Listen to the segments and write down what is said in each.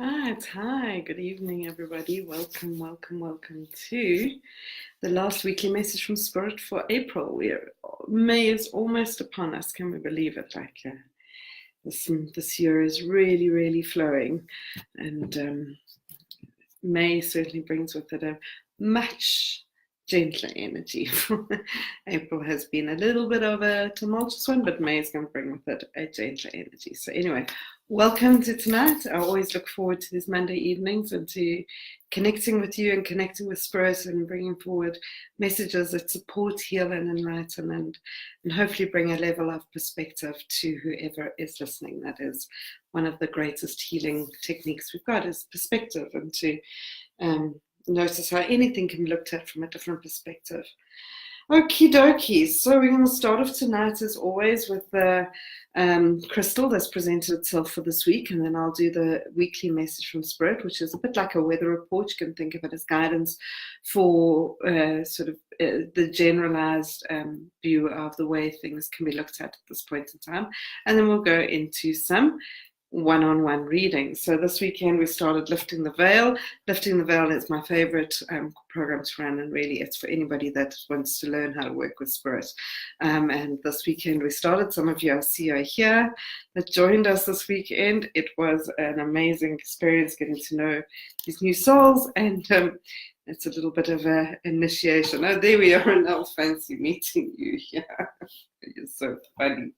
Right, hi, good evening, everybody. Welcome to the last weekly message from Spirit for April. May is almost upon us. Can we believe it? This year is really flowing, and May certainly brings with it a much gentler energy. April has been a little bit of a tumultuous one, but May is going to bring with it a gentler energy. So anyway, welcome to tonight. I always look forward to these Monday evenings and to connecting with you and connecting with Spirit and bringing forward messages that support, heal, and enlighten, and hopefully bring a level of perspective to whoever is listening. That is one of the greatest healing techniques we've got, is perspective, and to notice how anything can be looked at from a different perspective. Okie dokie. So we're going to start off tonight, as always, with the crystal that's presented itself for this week, and then I'll do the weekly message from Spirit, which is a bit like a weather report. You can think of it as guidance for the generalized view of the way things can be looked at this point in time. And then we'll go into some one-on-one reading. So this weekend we started Lifting the Veil. Lifting the Veil is my favorite program to run, and really it's for anybody that wants to learn how to work with Spirit. And this weekend we started. Some of you I see are here that joined us this weekend. It was an amazing experience getting to know these new souls, and it's a little bit of an initiation. Oh, there we are, and I'll fancy meeting you here. You're so funny.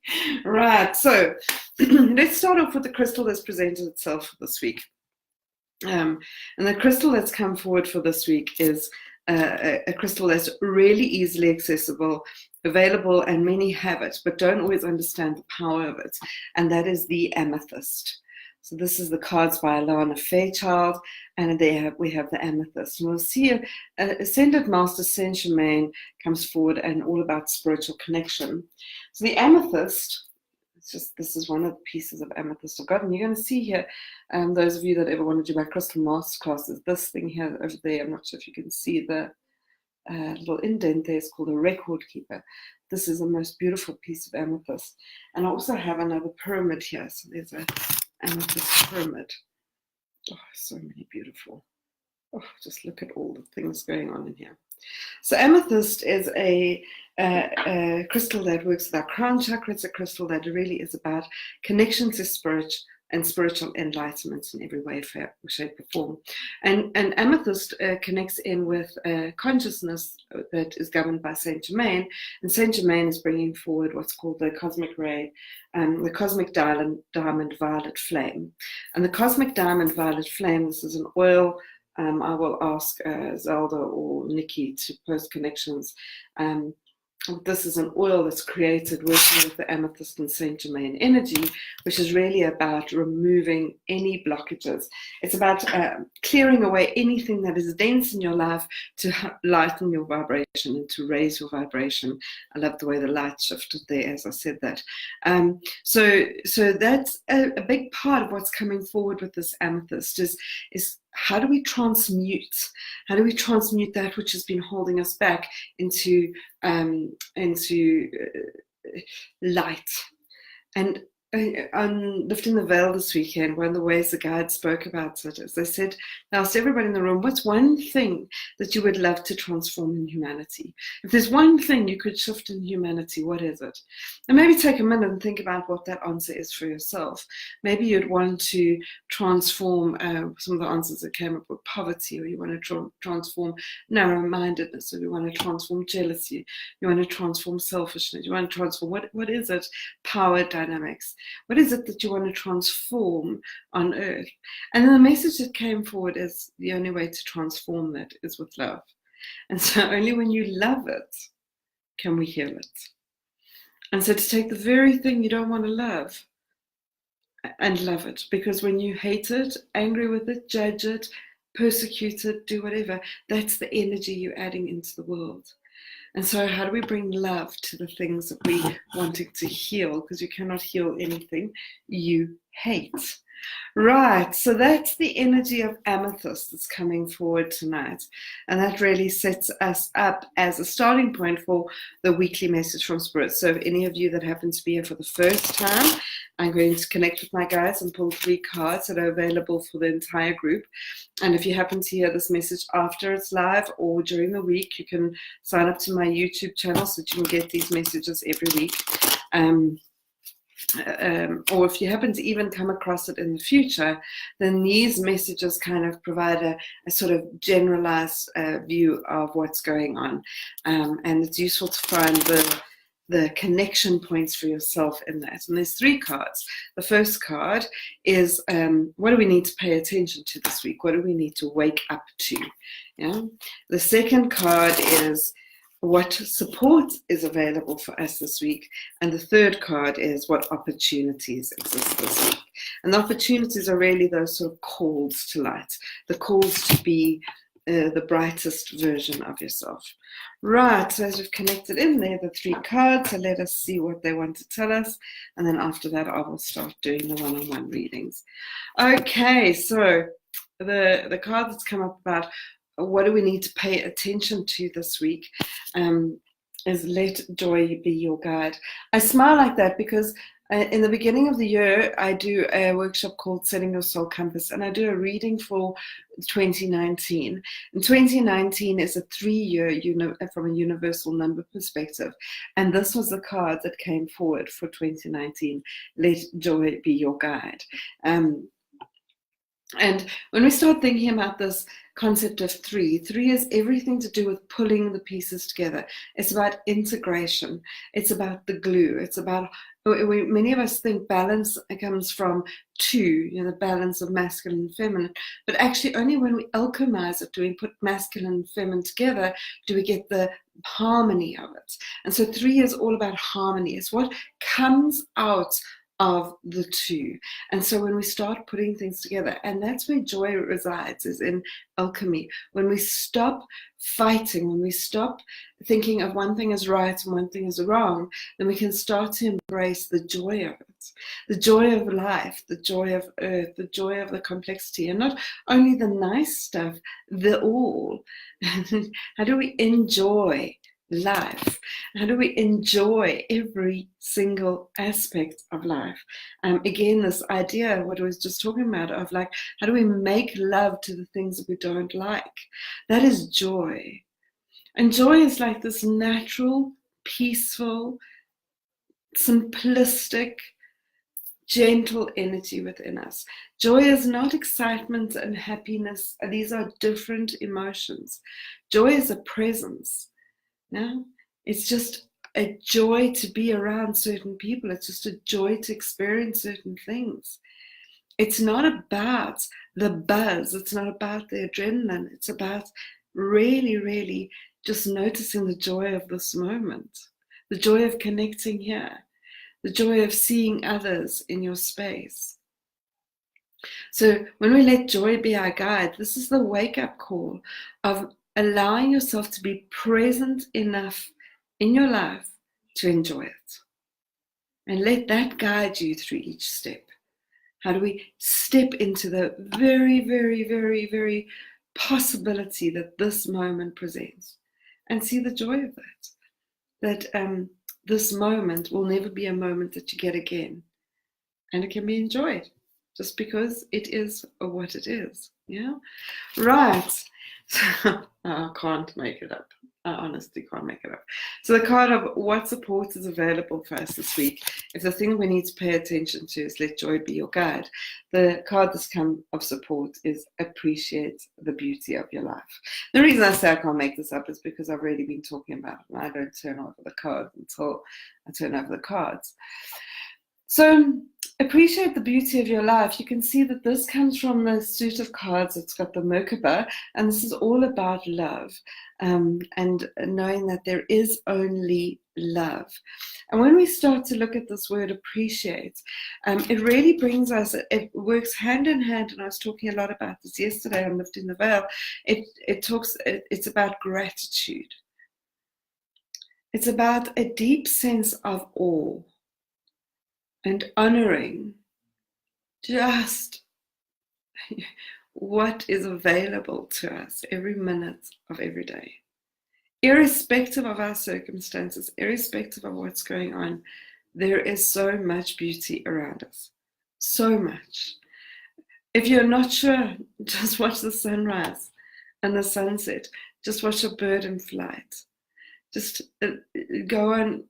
Right, so let's start off with the crystal that's presented itself for this week. And the crystal that's come forward for this week is a crystal that's really easily accessible, available, and many have it, but don't always understand the power of it, and that is the amethyst. So this is the cards by Alana Fairchild, and there we have the amethyst. And we'll see Ascended Master Saint Germain comes forward, and all about spiritual connection. So the amethyst, this is one of the pieces of amethyst I've got, and you're going to see here, those of you that ever want to do my crystal masterclass, is this thing here over there. I'm not sure if you can see the little indent there. It's called a record keeper. This is the most beautiful piece of amethyst. And I also have another pyramid here. So there's a amethyst pyramid. Oh, so many beautiful. Oh, just look at all the things going on in here. So amethyst is a crystal that works with our crown chakra. It's a crystal that really is about connection to spirit and spiritual enlightenment in every way, shape, or form. And amethyst connects in with consciousness that is governed by Saint Germain, and Saint Germain is bringing forward what's called the cosmic ray, the cosmic diamond violet flame. And the cosmic diamond violet flame, this is an oil. I will ask Zelda or Nikki to post connections. This is an oil that's created working with the amethyst and Saint Germain energy, which is really about removing any blockages. It's about clearing away anything that is dense in your life to lighten your vibration and to raise your vibration. I love the way the light shifted there as I said that. So that's a big part of what's coming forward with this amethyst is how do we transmute? How do we transmute that which has been holding us back into light? And on Lifting the Veil this weekend, one of the ways the guides spoke about it is they asked everybody in the room, what's one thing that you would love to transform in humanity? If there's one thing you could shift in humanity, what is it? And maybe take a minute and think about what that answer is for yourself. Maybe you'd want to transform some of the answers that came up with poverty, or you want to transform narrow-mindedness, or you want to transform jealousy, you want to transform selfishness, you want to transform, what is it? Power dynamics. What is it that you want to transform on earth? And then the message that came forward is the only way to transform that is with love. And so only when you love it can we heal it. And so to take the very thing you don't want to love and love it, because when you hate it, angry with it, judge it, persecute it, do whatever, that's the energy you're adding into the world. And so how do we bring love to the things that we wanting to heal? Because you cannot heal anything you hate. Right, so that's the energy of amethyst that's coming forward tonight. And that really sets us up as a starting point for the weekly message from Spirit. So if any of you that happen to be here for the first time, I'm going to connect with my guides and pull 3 cards that are available for the entire group. And if you happen to hear this message after it's live or during the week, you can sign up to my YouTube channel so that you can get these messages every week. Or if you happen to even come across it in the future, then these messages kind of provide a sort of generalized view of what's going on. And it's useful to find the connection points for yourself in that. And there's 3 cards. The first card is what do we need to pay attention to this week? What do we need to wake up to? Yeah. The second card is what support is available for us this week. And the third card is what opportunities exist this week. And the opportunities are really those sort of calls to light, the calls to be the brightest version of yourself. Right, so as we've connected in there, the 3 cards, so let us see what they want to tell us. And then after that, I will start doing the one-on-one readings. Okay, so the card that's come up about what do we need to pay attention to this week is let joy be your guide. I smile like that because in the beginning of the year, I do a workshop called Setting Your Soul Compass, and I do a reading for 2019. And 2019 is a 3-year from a universal number perspective. And this was the card that came forward for 2019. Let joy be your guide. And when we start thinking about this concept of 3 is everything to do with pulling the pieces together. It's about integration. It's about the glue. It's about, many of us think balance comes from 2, the balance of masculine and feminine. But actually only when we alchemize it, do we put masculine and feminine together, do we get the harmony of it. And so 3 is all about harmony. It's what comes out of the 2. And so when we start putting things together, and that's where joy resides, is in alchemy. When we stop fighting, when we stop thinking of one thing as right and one thing as wrong, then we can start to embrace the joy of it, the joy of life, the joy of earth, the joy of the complexity, and not only the nice stuff, the all. How do we enjoy life? How do we enjoy every single aspect of life? Again, this idea, what I was just talking about, of like, how do we make love to the things that we don't like? That is joy. And joy is like this natural, peaceful, simplistic, gentle energy within us. Joy is not excitement and happiness. These are different emotions. Joy is a presence. No, it's just a joy to be around certain people. It's just a joy to experience certain things. It's not about the buzz. It's not about the adrenaline. It's about really, really just noticing the joy of this moment, the joy of connecting here, the joy of seeing others in your space. So when we let joy be our guide, this is the wake-up call of allowing yourself to be present enough in your life to enjoy it. And let that guide you through each step. How do we step into the very, very, very, very possibility that this moment presents and see the joy of that? That this moment will never be a moment that you get again. And it can be enjoyed just because it is what it is. Yeah? Right. I can't make it up. I honestly can't make it up. So the card of what support is available for us this week. If the thing we need to pay attention to is let joy be your guide, the card that's come of support is appreciate the beauty of your life. The reason I say I can't make this up is because I've already been talking about it, and I don't turn over the cards until I turn over the cards. So appreciate the beauty of your life. You can see that this comes from the suit of cards. It's got the Merkaba, and this is all about love and knowing that there is only love. And when we start to look at this word appreciate, it really brings us, it works hand in hand, and I was talking a lot about this yesterday on Lifting the Veil. It's about gratitude. It's about a deep sense of awe and honoring just what is available to us every minute of every day. Irrespective of our circumstances, irrespective of what's going on, there is so much beauty around us. So much. If you're not sure, just watch the sunrise and the sunset. Just watch a bird in flight. Just go on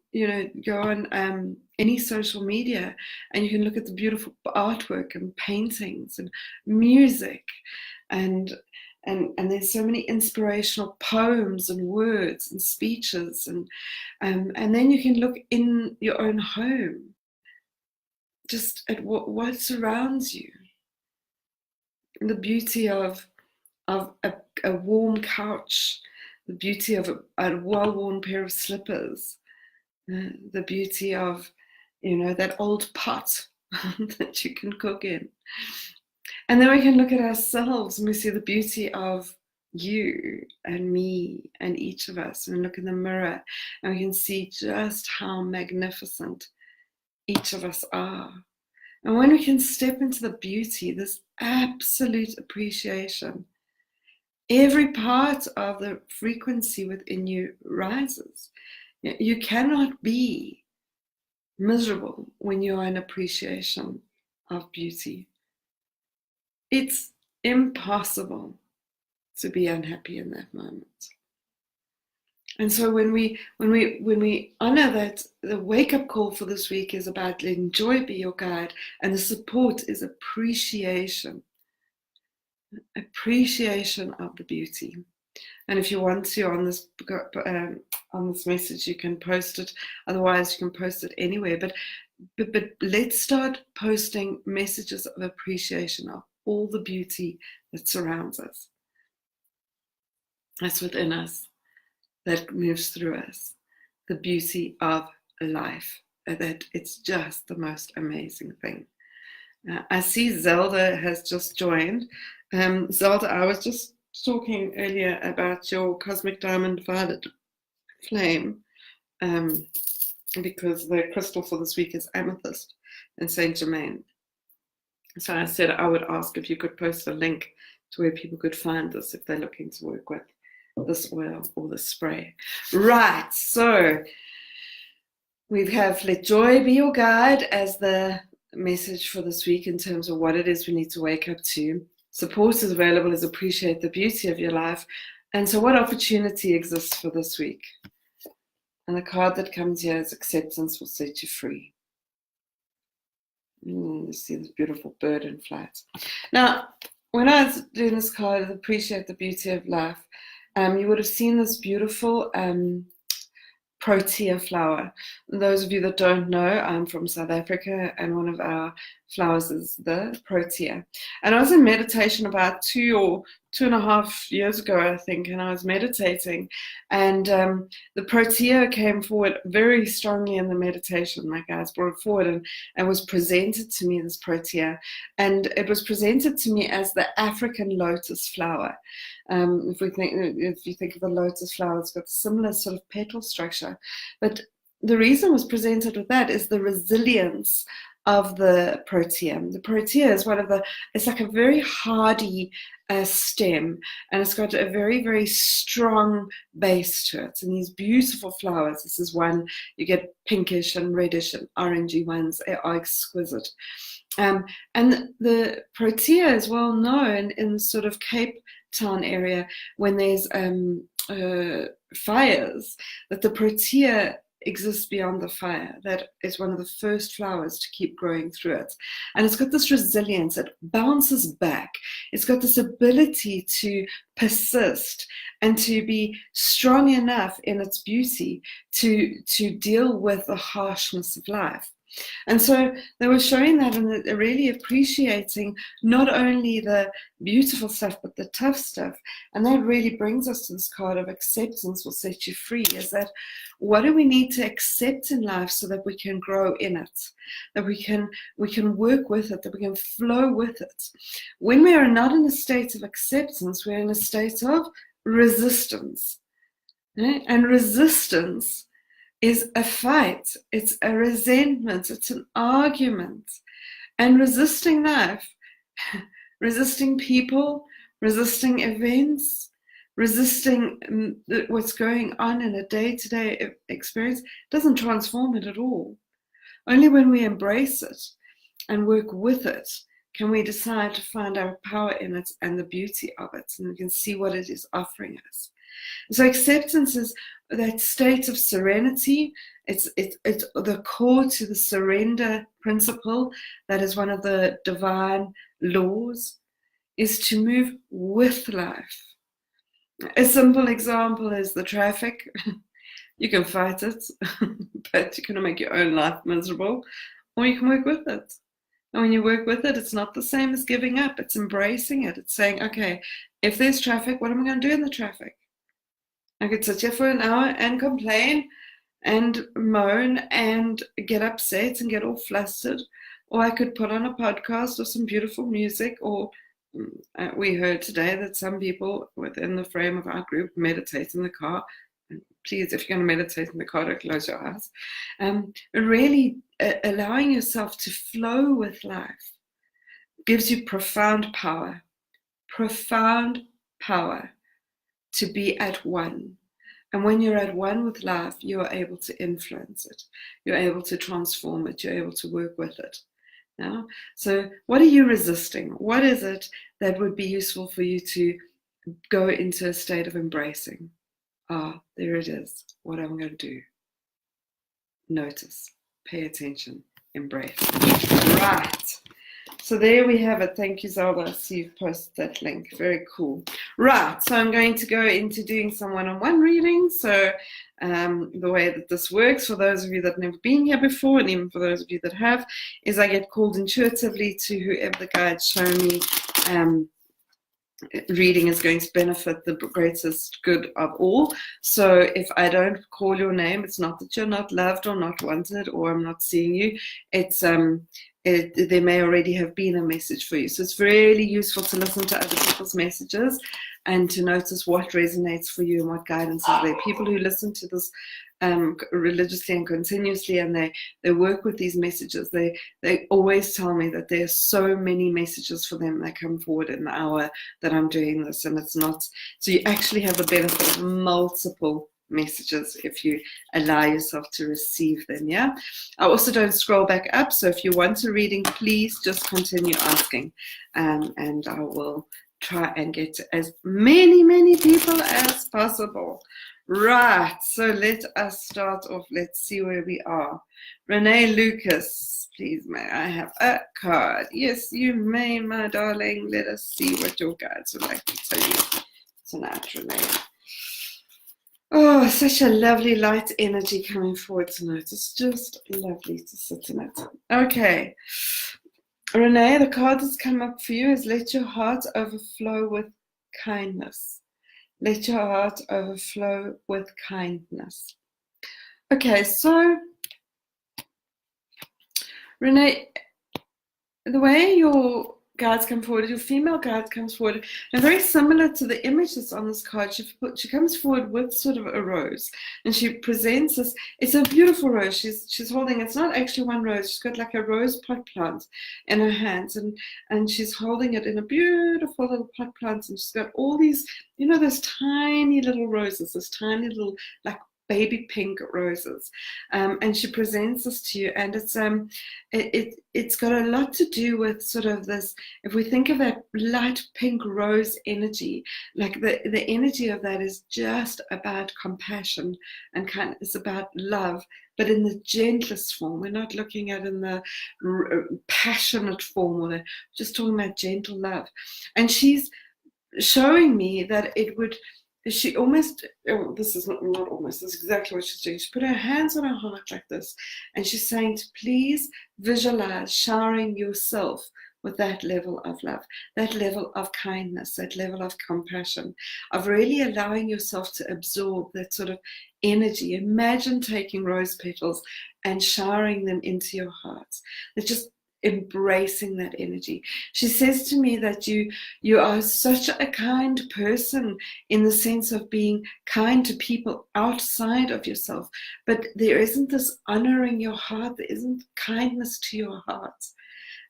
any social media, and you can look at the beautiful artwork and paintings and music, and there's so many inspirational poems and words and speeches, and then you can look in your own home, just at what surrounds you, and the beauty of a warm couch, the beauty of a well-worn pair of slippers, the beauty of, that old pot that you can cook in. And then we can look at ourselves and we see the beauty of you and me and each of us, and look in the mirror and we can see just how magnificent each of us are. And when we can step into the beauty, this absolute appreciation, every part of the frequency within you rises. You cannot be miserable when you are in appreciation of beauty. It's impossible to be unhappy in that moment. And so when we honor that, the wake-up call for this week is about letting joy be your guide, and the support is appreciation of the beauty. And if you want to, on this message, you can post it. Otherwise, you can post it anywhere. But let's start posting messages of appreciation of all the beauty that surrounds us, that's within us, that moves through us, the beauty of life. That it's just the most amazing thing. I see Zelda has just joined. Zelda, I was just talking earlier about your Cosmic Diamond Violet Flame, because the crystal for this week is amethyst and Saint Germain. So I said I would ask if you could post a link to where people could find this if they're looking to work with this oil or this spray. Right, so we have Let Joy Be Your Guide as the message for this week in terms of what it is we need to wake up to. Support is available, is appreciate the beauty of your life. And so what opportunity exists for this week? And the card that comes here is acceptance will set you free. You see this beautiful bird in flight. Now, when I was doing this card, appreciate the beauty of life, you would have seen this beautiful protea flower. And those of you that don't know, I'm from South Africa, and one of our flowers is the protea. And I was in meditation about 2.5 years ago, I think, and I was meditating, and the protea came forward very strongly in the meditation. My guides brought it forward and was presented to me, this protea, and it was presented to me as the African lotus flower. If you think of the lotus flower, it's got a similar sort of petal structure, but the reason it was presented with that is the resilience of the protea. The protea is it's like a very hardy stem, and it's got a very, very strong base to it, and these beautiful flowers. This is one, you get pinkish and reddish and orangey ones, they are exquisite. And the protea is well known in sort of Cape Town area when there's fires, that the protea exists beyond the fire. That is one of the first flowers to keep growing through it. And it's got this resilience, it bounces back. It's got this ability to persist and to be strong enough in its beauty to deal with the harshness of life. And so they were showing that, and they're really appreciating not only the beautiful stuff, but the tough stuff. And that really brings us to this card of acceptance will set you free, is that what do we need to accept in life so that we can grow in it, that we can work with it, that we can flow with it. When we are not in a state of acceptance, we're in a state of resistance. Right? And resistance is a fight, it's a resentment, it's an argument. And resisting life, resisting people, resisting events, resisting what's going on in a day-to-day experience doesn't transform it at all. Only when we embrace it and work with it can we decide to find our power in it and the beauty of it, and we can see what it is offering us. So acceptance is that state of serenity. It's the core to the surrender principle that is one of the divine laws, is to move with life. A simple example is the traffic. You can fight it, but you're going to make your own life miserable, or you can work with it. And when you work with it, it's not the same as giving up. It's embracing it. It's saying, okay, if there's traffic, what am I going to do in the traffic? I could sit here for an hour and complain and moan and get upset and get all flustered, or I could put on a podcast or some beautiful music, or we heard today that some people within the frame of our group meditate in the car. Please, if you're going to meditate in the car, don't close your eyes. Really allowing yourself to flow with life gives you profound power to be at one. And when you're at one with life, you are able to influence it. You're able to transform it. You're able to work with it. Yeah? So what are you resisting? What is it that would be useful for you to go into a state of embracing? There it is. What I'm going to do. Notice, pay attention, embrace. Right. So there we have it. Thank you, Zelda. I see you've posted that link. Very cool. Right. So I'm going to go into doing some one-on-one readings. So the way that this works, for those of you that have never been here before, and even for those of you that have, is I get called intuitively to whoever the guides show me reading is going to benefit the greatest good of all. So if I don't call your name, it's not that you're not loved or not wanted or I'm not seeing you. It's there may already have been a message for you. So it's really useful to listen to other people's messages and to notice what resonates for you and what guidance is there. People who listen to this religiously and continuously, and they work with these messages, they always tell me that there are so many messages for them that come forward in the hour that I'm doing this, and it's not, so you actually have the benefit of multiple messages if you allow yourself to receive them. Yeah, I also don't scroll back up, so if you want a reading, please just continue asking, and I will try and get to as many people as possible. Right, so let us start off. Let's see where we are. Renee Lucas, please, may I have a card? Yes, you may, my darling. Let us see what your guides would like to tell you tonight, Renee. Oh, such a lovely light energy coming forward tonight. It's just lovely to sit in it. Okay, Renee, the card that's come up for you is let your heart overflow with kindness. Let your heart overflow with kindness. Okay, so Renee, the way your guides come forward, your female guide comes forward, and very similar to the image that's on this card, she comes forward with sort of a rose, and she presents this. It's a beautiful rose. She's holding. It's not actually one rose. She's got like a rose pot plant in her hands, and she's holding it in a beautiful little pot plant, and she's got all these, you know, those tiny little roses, those tiny little like baby pink roses, and she presents this to you, and it's got a lot to do with sort of this, if we think of that light pink rose energy, like the energy of that is just about compassion and it's about love, but in the gentlest form. We're not looking at in the passionate form, or just talking about gentle love. And she's showing me that it would, she almost, this is not almost, this is exactly what she's doing. She put her hands on her heart like this, and she's saying to please visualize showering yourself with that level of love, that level of kindness, that level of compassion, of really allowing yourself to absorb that sort of energy. Imagine taking rose petals and showering them into your heart. They're just embracing that energy. She says to me that you are such a kind person in the sense of being kind to people outside of yourself, but there isn't this honoring your heart, there isn't kindness to your heart.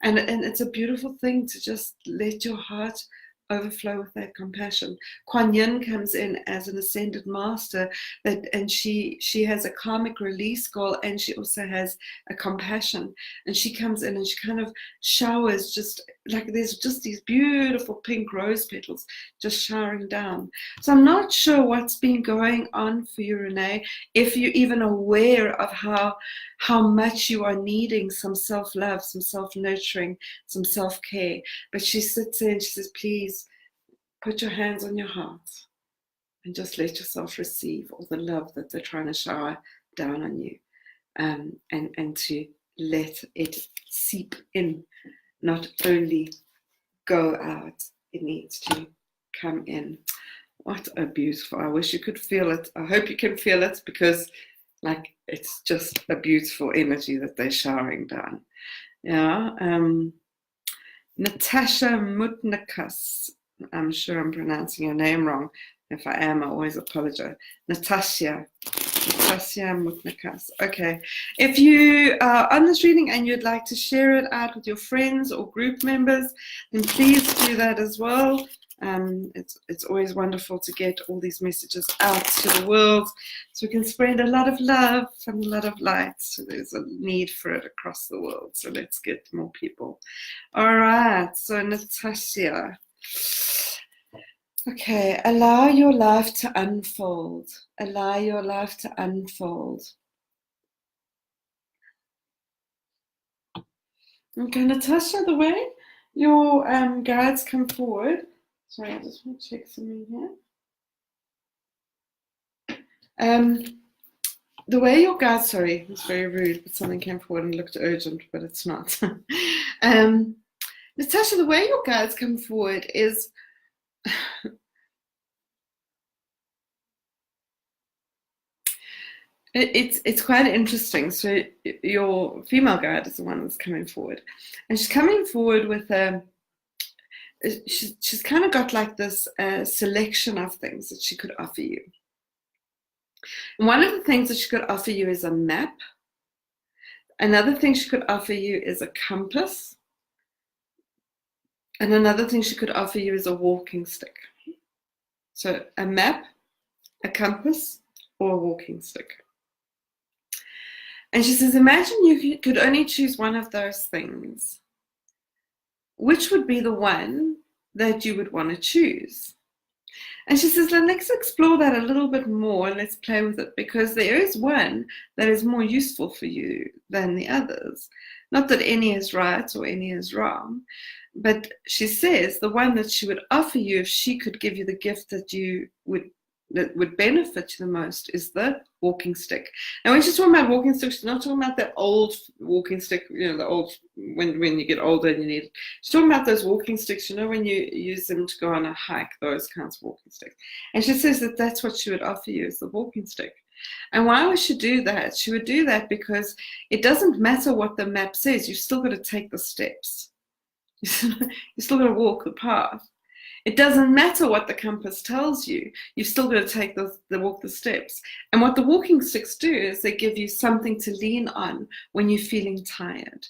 And it's a beautiful thing to just let your heart overflow with that compassion. Kuan Yin comes in as an ascended master, and she has a karmic release goal, and she also has a compassion. And she comes in and she kind of showers, just like there's just these beautiful pink rose petals just showering down. So I'm not sure what's been going on for you, Renee, if you're even aware of how much you are needing some self-love, some self-nurturing, some self-care. But she sits there and she says, please put your hands on your heart and just let yourself receive all the love that they're trying to shower down on you, and to let it seep in, not only go out, it needs to come in. What a beautiful, I wish you could feel it. I hope you can feel it, because like it's just a beautiful energy that they're showering down. Yeah. Natasha Mutnakas, I'm sure I'm pronouncing your name wrong. If I am, I always apologize. Natasha Mutnakas. Okay. If you are on this reading and you'd like to share it out with your friends or group members, then please do that as well. It's always wonderful to get all these messages out to the world, so we can spread a lot of love and a lot of light. So there's a need for it across the world. So let's get more people. All right. So Natasha. Okay. Allow your life to unfold. Allow your life to unfold. Okay, Natasha, the way your guides come forward. Sorry, I just want to check something here. The way your guides, sorry, it's very rude, but something came forward and looked urgent, but it's not. Natasha, the way your guides come forward is it's quite interesting. So your female guide is the one that's coming forward, and she's coming forward with she's kind of got like this selection of things that she could offer you. And one of the things that she could offer you is a map. Another thing she could offer you is a compass. And another thing she could offer you is a walking stick. So a map, a compass, or a walking stick. And she says, imagine you could only choose one of those things. Which would be the one that you would want to choose? And she says, let's explore that a little bit more and let's play with it, because there is one that is more useful for you than the others. Not that any is right or any is wrong, but she says the one that she would offer you if she could give you the gift that would benefit you the most is the walking stick. Now, when she's talking about walking sticks, she's not talking about that old walking stick, the old, when you get older and you need it. She's talking about those walking sticks, when you use them to go on a hike, those kinds of walking sticks. And she says that that's what she would offer you, is the walking stick. And why would she do that? She would do that because it doesn't matter what the map says, you've still got to take the steps. You still got to walk the path. It doesn't matter what the compass tells you. You've still got to take walk the steps. And what the walking sticks do is they give you something to lean on when you're feeling tired.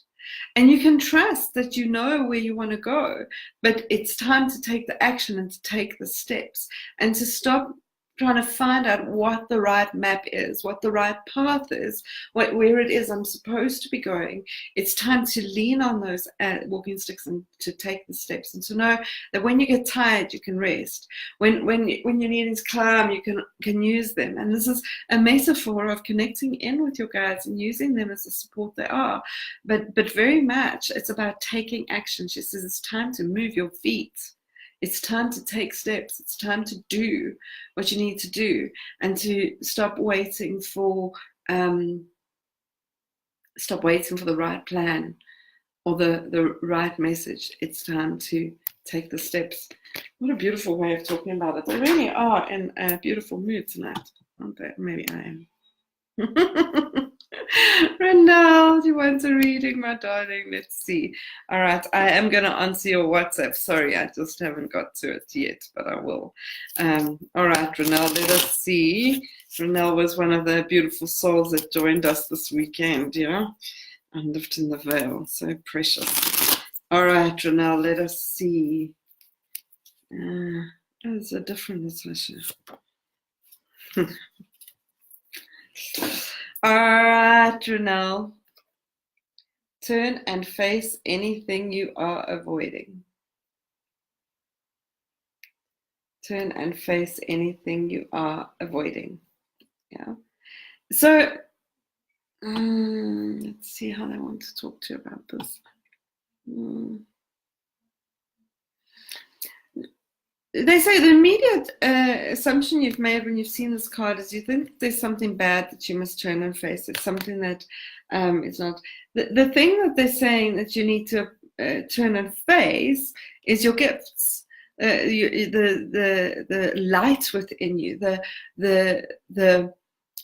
And you can trust that you know where you want to go, but it's time to take the action and to take the steps and to stop trying to find out what the right map is, what the right path is, where it is I'm supposed to be going. It's time to lean on those walking sticks and to take the steps, and to know that when you get tired, you can rest. When you're needing to climb, you can use them. And this is a metaphor of connecting in with your guides and using them as the support they are. But very much, it's about taking action. She says it's time to move your feet. It's time to take steps. It's time to do what you need to do, and to stop waiting for the right plan or the right message. It's time to take the steps. What a beautiful way of talking about it. They really are in a beautiful mood tonight, aren't they? Maybe I am. Renal, do you want a reading, my darling? Let's see. All right, I am going to answer your WhatsApp. Sorry, I just haven't got to it yet, but I will. All right, Renal, let us see. Renal was one of the beautiful souls that joined us this weekend, and lived in the Vale. So precious. All right, Renelle, let us see. It's a different Natasha. All right, Renelle. Turn and face anything you are avoiding. Turn and face anything you are avoiding. Yeah. So let's see how they want to talk to you about this. They say the immediate assumption you've made when you've seen this card is you think there's something bad that you must turn and face. It's something that is not. The thing that they're saying that you need to turn and face is your gifts, the light within you, the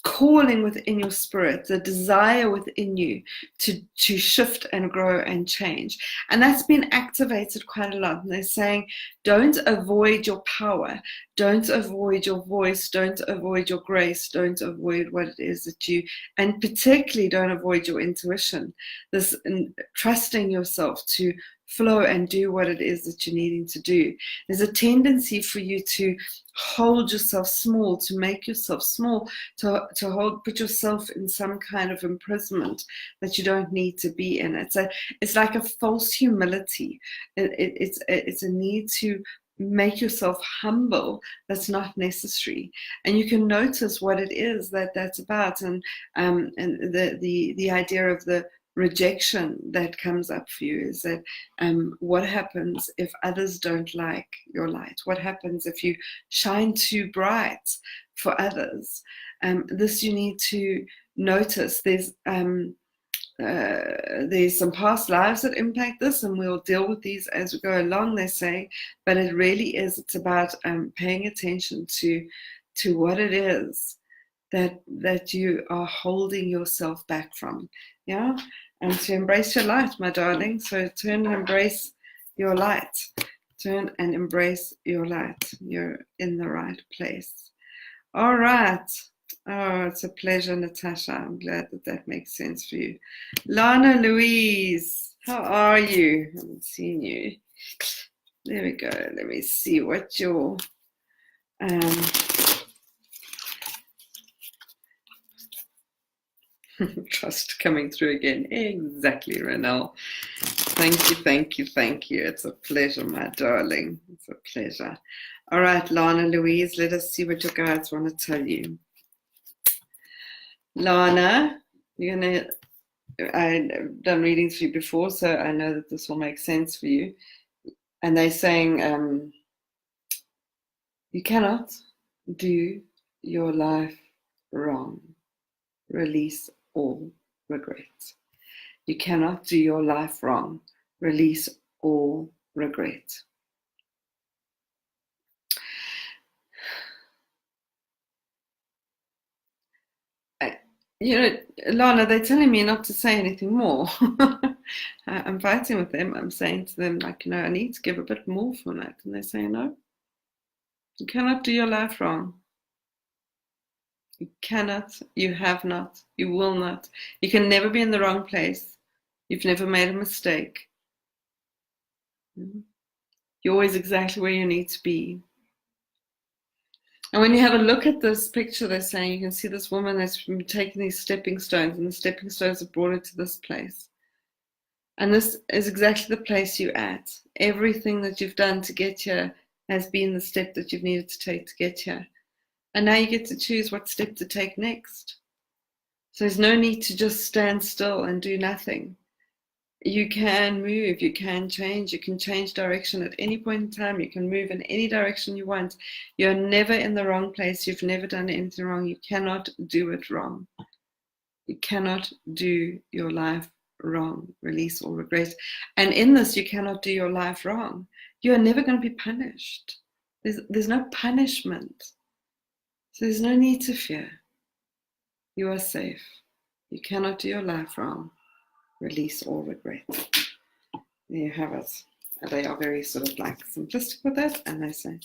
calling within your spirit, the desire within you to shift and grow and change. And that's been activated quite a lot. And they're saying, don't avoid your power, don't avoid your voice, don't avoid your grace, don't avoid what it is that you, and particularly don't avoid your intuition, this trusting yourself to flow and do what it is that you're needing to do. There's a tendency for you to hold yourself small, to make yourself small, to put yourself in some kind of imprisonment that you don't need to be in. It's like a false humility. It's a need to make yourself humble that's not necessary. And you can notice what it is that's about, and the idea of the rejection that comes up for you is that what happens if others don't like your light? What happens if you shine too bright for others? This you need to notice. There's some past lives that impact this, and we'll deal with these as we go along, they say, but it really is, it's about paying attention to what it is that you are holding yourself back from. Yeah. And to embrace your light, my darling. So turn and embrace your light. Turn and embrace your light. You're in the right place. All right. Oh, it's a pleasure, Natasha. I'm glad that makes sense for you. Lana Louise, how are you? I haven't seen you. There we go. Let me see what your trust coming through again. Exactly, Renelle. Thank you, thank you, thank you. It's a pleasure, my darling. It's a pleasure. All right, Lana Louise, let us see what your guides want to tell you. Lana, I've done readings for you before, so I know that this will make sense for you. And they're saying you cannot do your life wrong. Release all regret. You cannot do your life wrong. Release all regret. Lana, they're telling me not to say anything more. I'm fighting with them. I'm saying to them, I need to give a bit more from that. And they say, no, you cannot do your life wrong. You cannot, you have not, you will not. You can never be in the wrong place. You've never made a mistake. You're always exactly where you need to be. And when you have a look at this picture, they're saying you can see this woman that's been taking these stepping stones, and the stepping stones have brought her to this place. And this is exactly the place you're at. Everything that you've done to get here has been the step that you've needed to take to get here. And now you get to choose what step to take next. So there's no need to just stand still and do nothing. You can move, you can change direction at any point in time. You can move in any direction you want. You're never in the wrong place. You've never done anything wrong. You cannot do it wrong. You cannot do your life wrong. Release all regret. And in this, you cannot do your life wrong. You are never going to be punished. There's no punishment. So there's no need to fear. You are safe. You cannot do your life wrong. Release all regret. There you have it. They are very sort of like simplistic with it, and they say,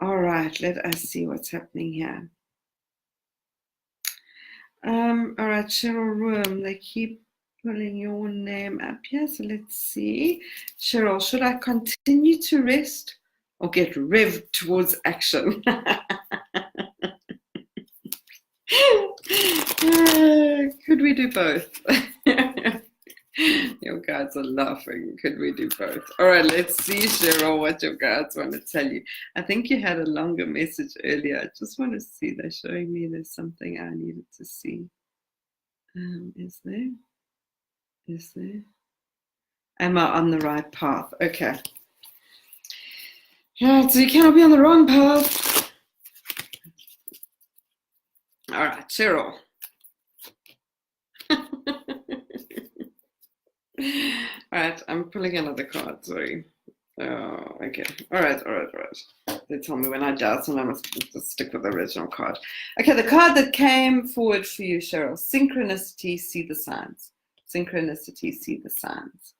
all right, let us see what's happening here. All right, Cheryl Room, they keep Pulling your name up here. So let's see. Cheryl, should I continue to rest or get revved towards action? Could we do both? Your guides are laughing. Could we do both? All right, let's see, Cheryl, what your guides want to tell you. I think you had a longer message earlier. I just want to see. They're showing me there's something I needed to see. Is there? Is there? Am I on the right path? Okay. Yeah, so you cannot be on the wrong path. All right, Cheryl. All right, I'm pulling another card, sorry. Oh, okay. All right. They tell me when I doubt, and I must just stick with the original card. Okay, the card that came forward for you, Cheryl. Synchronicity, see the signs. Synchronicity, see the signs.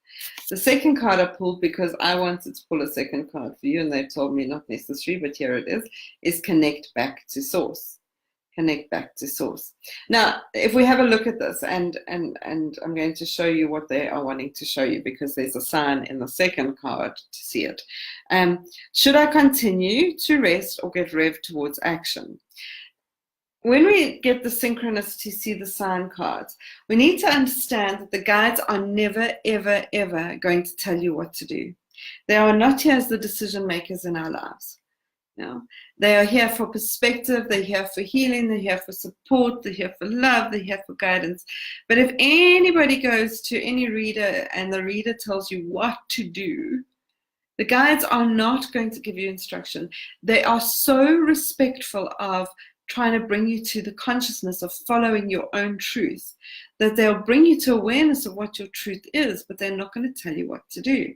The second card I pulled because I wanted to pull a second card for you, and they told me not necessary, but here it is connect back to source. Connect back to source. Now, if we have a look at this, and I'm going to show you what they are wanting to show you because there's a sign in the second card to see it. Should I continue to rest or get revved towards action? When we get the synchronicity, see the sign cards, we need to understand that the guides are never, ever, ever going to tell you what to do. They are not here as the decision makers in our lives. No, they are here for perspective, they're here for healing, they're here for support, they're here for love, they're here for guidance. But if anybody goes to any reader and the reader tells you what to do, the guides are not going to give you instruction. They are so respectful of trying to bring you to the consciousness of following your own truth that they'll bring you to awareness of what your truth is, but they're not going to tell you what to do.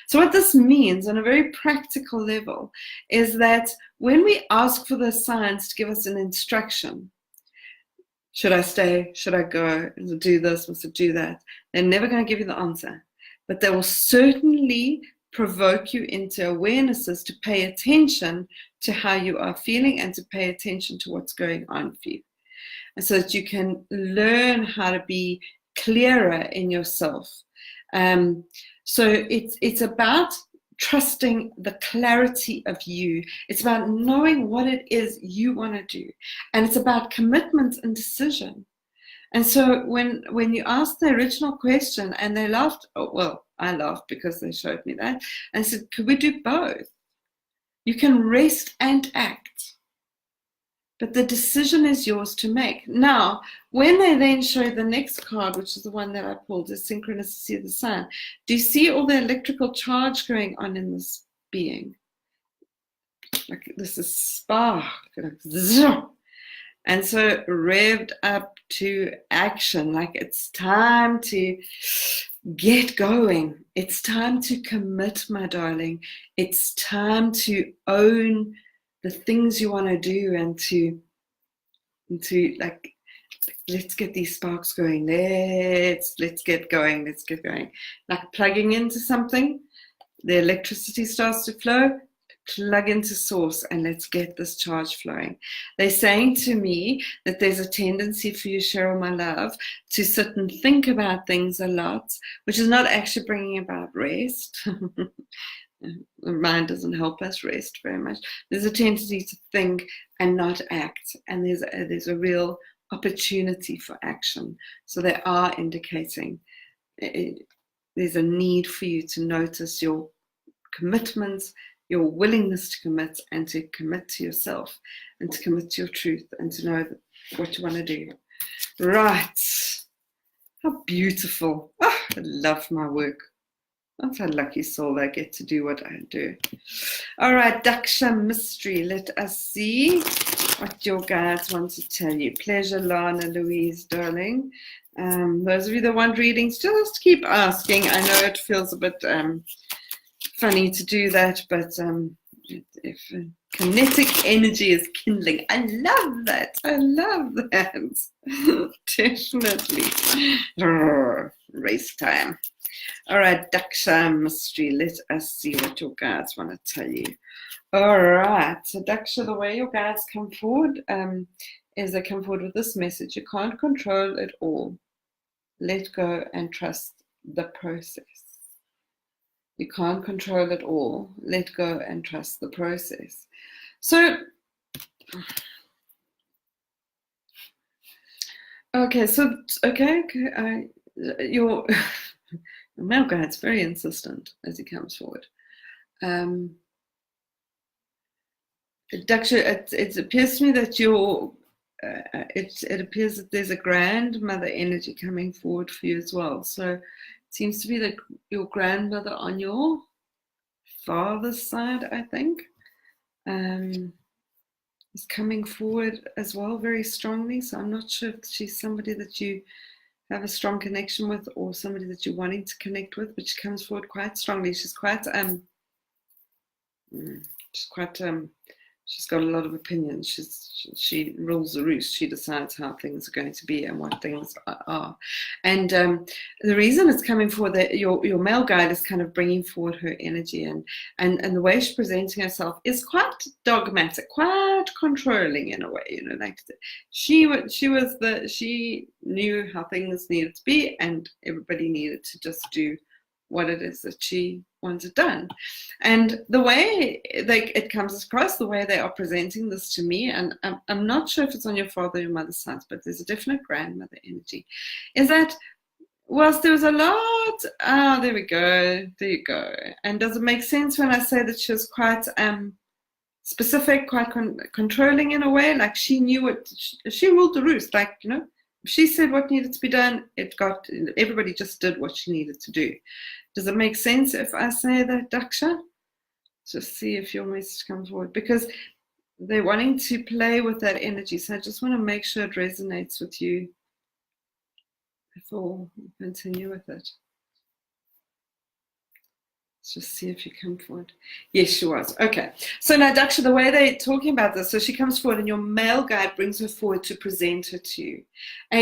So what this means on a very practical level is that when we ask for the signs to give us an instruction, should I stay? Should I go? Must I do this? Must I do that? They're never going to give you the answer, but they will certainly provoke you into awarenesses to pay attention to how you are feeling and to pay attention to what's going on for you. And so that you can learn how to be clearer in yourself. So it's about trusting the clarity of you. It's about knowing what it is you want to do. And it's about commitment and decision. And so when you asked the original question and they laughed, oh, well, I laughed because they showed me that, and said, could we do both? You can rest and act, but the decision is yours to make. Now, when they then show the next card, which is the one that I pulled, is synchronicity of the sun, do you see all the electrical charge going on in this being? Like this is spark, like zzz. And so revved up to action, like it's time to get going. It's time to commit, my darling. It's time to own the things you want to do and to like, let's get these sparks going. Let's get going. Let's get going. Like plugging into something, the electricity starts to flow. Plug into source and let's get this charge flowing. They're saying to me that there's a tendency for you, Cheryl, my love, to sit and think about things a lot, which is not actually bringing about rest. The mind doesn't help us rest very much. There's a tendency to think and not act, and there's a real opportunity for action. So they are indicating there's a need for you to notice your commitments, your willingness to commit and to commit to yourself and to commit to your truth and to know what you want to do. Right. How beautiful. Oh, I love my work. I'm a lucky soul. I get to do what I do. All right, Daksha Mystery. Let us see what your guides want to tell you. Pleasure, Lana, Louise, darling. Those of you that want readings, just keep asking. I know it feels a bit funny to do that, but if kinetic energy is kindling, I love that. Definitely. Race time. All right, Daksha Mystery, let us see what your guides want to tell you. All right, so Daksha, the way your guides come forward is they come forward with this message: you can't control it all. let go and trust the process. You can't control it all. Let go and trust the process. So, your male guide's very insistent as he comes forward. Daksha, it appears to me that it appears that there's a grandmother energy coming forward for you as well. So it seems to be that your grandmother on your father's side, I think, is coming forward as well very strongly. So I'm not sure if she's somebody that you have a strong connection with or somebody that you're wanting to connect with, but she comes forward quite strongly. She's got a lot of opinions. She rules the roost. She decides how things are going to be and what things are. And the reason it's coming forward, that your male guide is kind of bringing forward her energy, and the way she's presenting herself is quite dogmatic, quite controlling in a way. You know, like she knew how things needed to be, and everybody needed to just do what it is that she wanted done. And the way it comes across, the way they are presenting this to me, and I'm not sure if it's on your father or your mother's side, but there's a definite grandmother energy, is that whilst there was a lot, there you go. And does it make sense when I say that she was quite specific, quite controlling in a way? Like she knew what, she ruled the roost, like, you know, she said what needed to be done, everybody just did what she needed to do. Does it make sense if I say that, Daksha? Just see if your message comes forward, because they're wanting to play with that energy. So I just want to make sure it resonates with you before we continue with it. Just see if you come forward. Yes, she was. Okay. So now, Daksha, the way they're talking about this, so she comes forward and your male guide brings her forward to present her to you.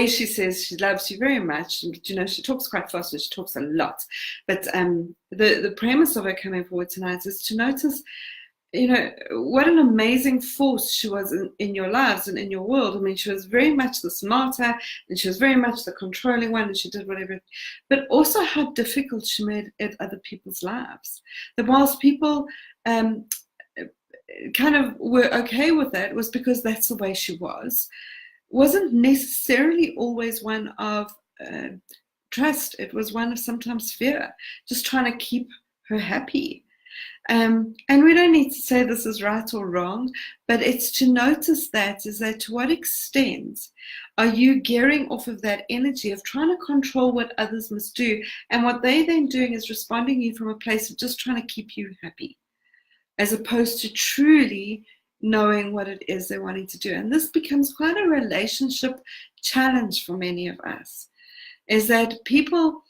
She says she loves you very much. And, you know, she talks quite fast and she talks a lot. But the premise of her coming forward tonight is to notice, you know, what an amazing force she was in your lives and in your world. I mean, she was very much the smarter, and she was very much the controlling one, and she did whatever, but also how difficult she made it other people's lives. That whilst people kind of were okay with that, was because that's the way she wasn't necessarily always one of trust. It was one of sometimes fear, just trying to keep her happy. And we don't need to say this is right or wrong, but it's to notice that, is that to what extent are you gearing off of that energy of trying to control what others must do, and what they then doing is responding to you from a place of just trying to keep you happy, as opposed to truly knowing what it is they're wanting to do. And this becomes quite a relationship challenge for many of us, is that people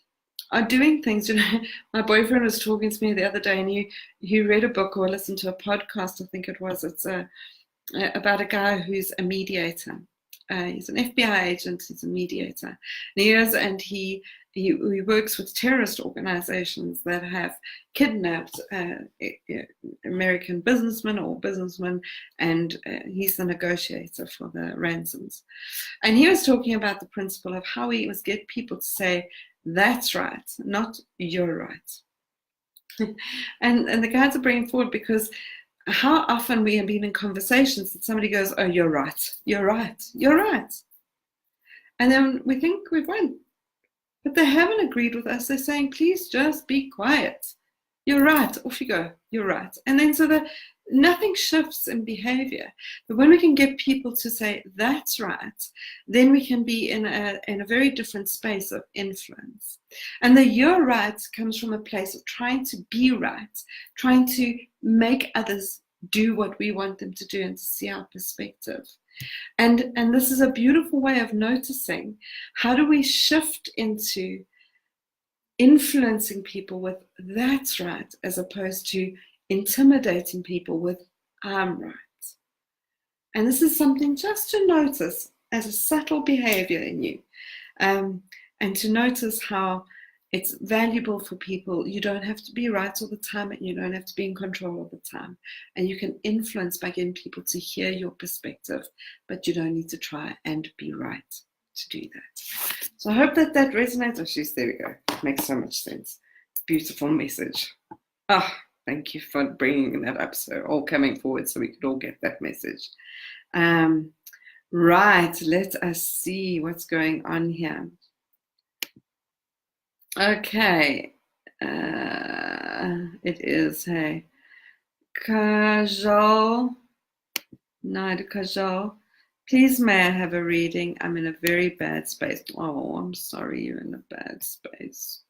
are doing things. You know, my boyfriend was talking to me the other day, and he read a book or listened to a podcast, I think it was. It's about a guy who's a mediator. He's an FBI agent. He's a mediator. And he works with terrorist organizations that have kidnapped American businessmen, and he's the negotiator for the ransoms. And he was talking about the principle of how he must get people to say, that's right, not you're right. and the guides are bringing forward, because how often we have been in conversations that somebody goes, oh, you're right, you're right, you're right. And then we think we've won. But they haven't agreed with us. They're saying, please just be quiet. You're right. Off you go. You're right. And then so that nothing shifts in behavior. But when we can get people to say, that's right, then we can be in a very different space of influence. And the you're right comes from a place of trying to be right, trying to make others do what we want them to do and to see our perspective. And this is a beautiful way of noticing, how do we shift into influencing people with that's right, as opposed to intimidating people with I'm right. And this is something just to notice as a subtle behavior in you, and to notice how it's valuable for people. You don't have to be right all the time, and you don't have to be in control all the time, and you can influence by getting people to hear your perspective, but you don't need to try and be right. to do that. So I hope that resonates. Oh, there we go. It makes so much sense. Beautiful message. Thank you for bringing that up, so all coming forward so we could all get that message. Right, let us see what's going on here. Okay, it is, hey, Kajal, Naida Kajal, please may I have a reading? I'm in a very bad space. Oh, I'm sorry you're in a bad space.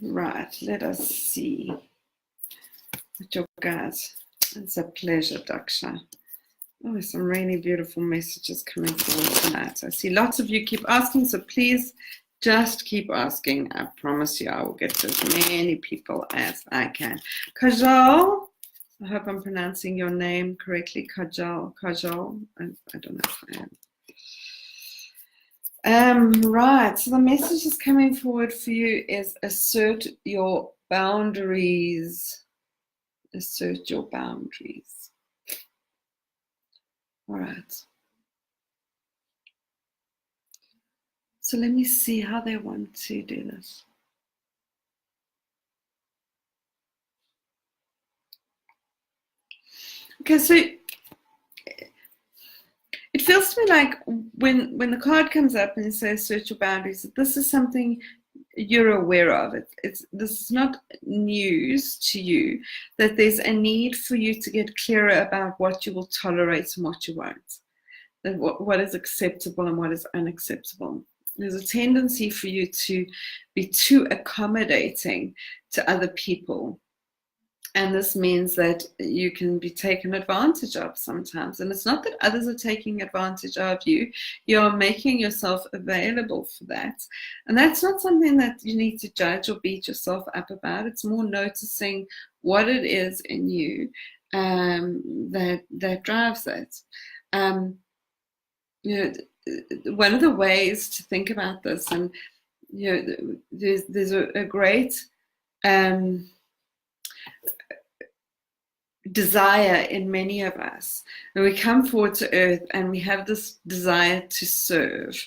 Right, let us see. With your guys. It's a pleasure, Daksha. Oh, there's some really beautiful messages coming forward tonight. I see lots of you keep asking, so please just keep asking. I promise you I will get to as many people as I can. Kajal, I hope I'm pronouncing your name correctly. Kajal. I don't know if I am. Right, so the message is coming forward for you is assert your boundaries. Assert your boundaries. All right. So let me see how they want to do this. Okay, so it feels to me like when the card comes up and it says assert your boundaries, this is something you're aware of. This is not news to you, that there's a need for you to get clearer about what you will tolerate and what you won't, that what is acceptable and what is unacceptable. There's a tendency for you to be too accommodating to other people. And this means that you can be taken advantage of sometimes. And it's not that others are taking advantage of you. You're making yourself available for that. And that's not something that you need to judge or beat yourself up about. It's more noticing what it is in you that drives that. One of the ways to think about this, and there's a great desire in many of us. When we come forward to earth and we have this desire to serve.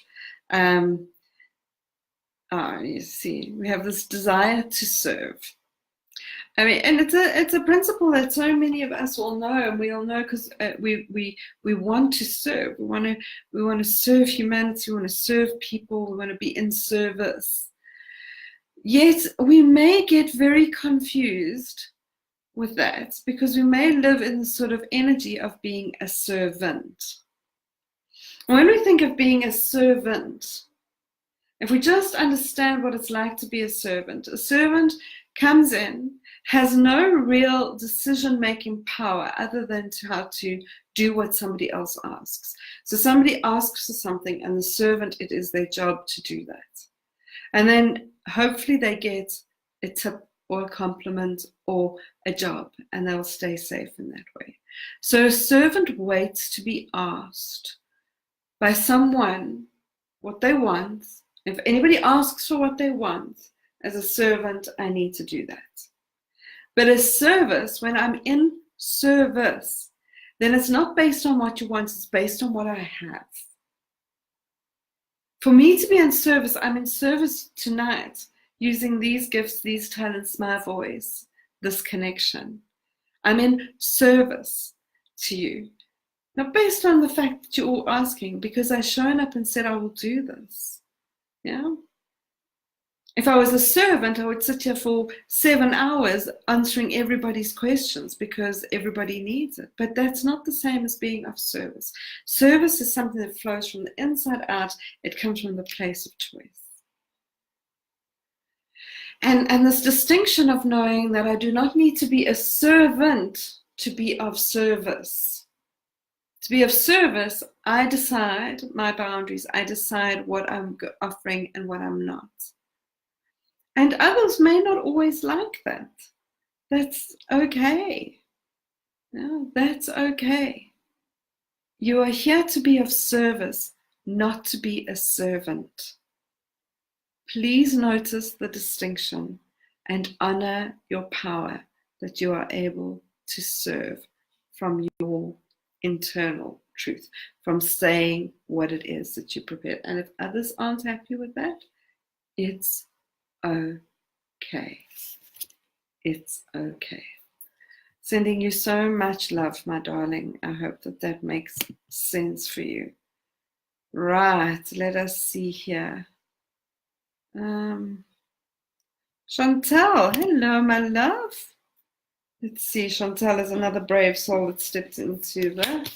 You see, we have this desire to serve. I mean, and it's a principle that so many of us will know, and we all know because we want to serve. We want to serve humanity. We want to serve people. We want to be in service. Yet we may get very confused with that because we may live in the sort of energy of being a servant. When we think of being a servant, if we just understand what it's like to be a servant comes in, has no real decision-making power other than how to do what somebody else asks. So somebody asks for something and the servant, it is their job to do that. And then hopefully they get a tip or a compliment or a job, and they'll stay safe in that way. So a servant waits to be asked by someone what they want. If anybody asks for what they want, as a servant, I need to do that. But a service, when I'm in service, then it's not based on what you want, it's based on what I have. For me to be in service, I'm in service tonight, using these gifts, these talents, my voice, this connection. I'm in service to you. Not based on the fact that you're all asking, because I've shown up and said I will do this. Yeah? If I was a servant, I would sit here for 7 hours answering everybody's questions because everybody needs it. But that's not the same as being of service. Service is something that flows from the inside out. It comes from the place of choice. And this distinction of knowing that I do not need to be a servant to be of service. To be of service, I decide my boundaries. I decide what I'm offering and what I'm not. And others may not always like that. That's okay. Yeah, that's okay. You are here to be of service, not to be a servant. Please notice the distinction and honor your power that you are able to serve from your internal truth, from saying what it is that you prepared. And if others aren't happy with that, it's okay. It's okay. Sending you so much love, my darling. I hope that that makes sense for you. Right, let us see here. Chantal, hello, my love. Let's see, Chantal is another brave soul that stepped into the